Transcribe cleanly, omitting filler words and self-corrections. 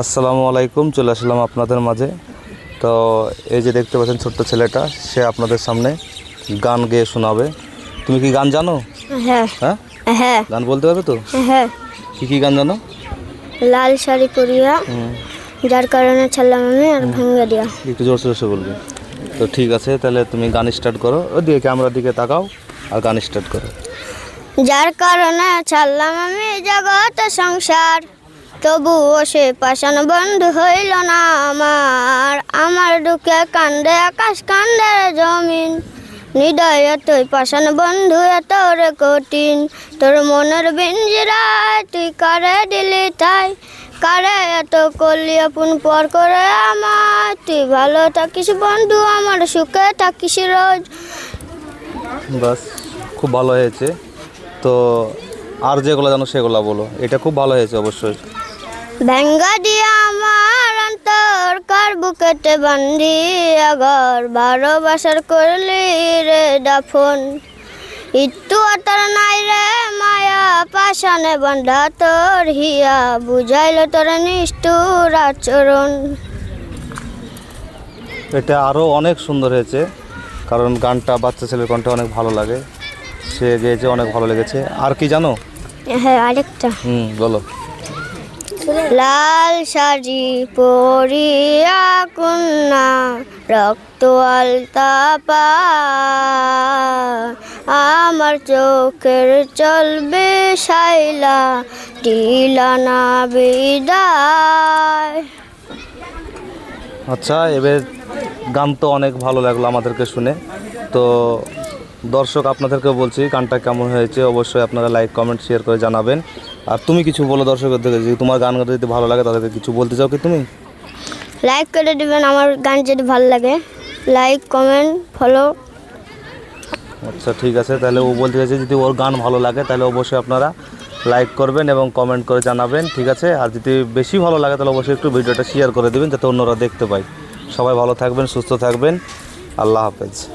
আসসালামু আলাইকুম, চলে আসলাম আপনাদের মাঝে। তো এই যে দেখতে পাচ্ছেন ছোট্ট ছেলেটা, সে আপনাদের সামনে গান গেয়ে শোনাবে। তুমি কি গান জানো? হ্যাঁ হ্যাঁ হ্যাঁ গান বলতে পারবে তো? হ্যাঁ। কি গান জানো? লাল শাড়ি পরিয়া, যার কারণে ছাড়লাম আমি আর ভাঙ্গা দিয়া। একটু জোরসে জোরসে বলবে তো। ঠিক আছে, তাহলে তুমি গান স্টার্ট করো। ওদিকে ক্যামেরার দিকে তাকাও আর গান স্টার্ট করো। যার কারণে ছাড়লাম আমি জগৎ সংসার, তবুও সে পাষাণ বন্ধু হইল না আমার দুঃখে কান্দে আকাশ কান্দে জমিন। হৃদয় এতই পাষাণ বন্ধু এত রে কঠিন, তোর মনের বিঞ্জিরায় তুই কারে দিলি তাই, কারে এত করলি আপন পর করে আমার। তুই ভালো থাকিস বন্ধু, আমার সুখে থাকিস রোজ। বাস, খুব ভালো হয়েছে। তো আর যেগুলো জানো সেগুলো বলো। এটা খুব ভালো হয়েছে অবশ্যই। ভেঙ্গা দিয়া আমার অন্তর কার বুকেতে বান্ধি, আগর 12 বছর করলি রে দাফন। একটু আতর নাই রে মায়া পাশানে বন্ধা তোর হিয়া, বুঝাইল তোর নিষ্ঠুর আচরণ। এটা আরও অনেক সুন্দর হয়েছে, কারণ গানটা বাচ্চা ছেলের কণ্ঠে অনেক ভালো লাগে, সে গেয়েছে, অনেক ভালো লেগেছে। আর কি জানো? হ্যাঁ, আরেকটা। বলো। লাল শাড়ি পরিয়া কন্যা, রক্ত আলতা পা, আমার চোখের চলবে শাইলা, দিলা না বিদায়। আচ্ছা, এবার গান তো অনেক ভালো লাগলো আমাদেরকে শুনে। তো দর্শক, আপনাদেরকে বলছি গানটা কেমন হয়েছে অবশ্যই আপনারা লাইক কমেন্ট শেয়ার করে জানাবেন। আর তুমি কিছু বলো দর্শকের থেকে, যদি তোমার গান যদি ভালো লাগে তাদেরকে কিছু বলতে চাও কি তুমি? লাইক করে দেবেন আমার গান যদি ভালো লাগে, লাইক কমেন্ট ফলো। আচ্ছা ঠিক আছে, তাহলে ও বলতে চাইছে যদি ওর গান ভালো লাগে তাহলে অবশ্যই আপনারা লাইক করবেন এবং কমেন্ট করে জানাবেন, ঠিক আছে? আর যদি বেশি ভালো লাগে তাহলে অবশ্যই একটু ভিডিওটা শেয়ার করে দেবেন যাতে অন্যরা দেখতে পায়। সবাই ভালো থাকবেন, সুস্থ থাকবেন। আল্লাহ হাফেজ।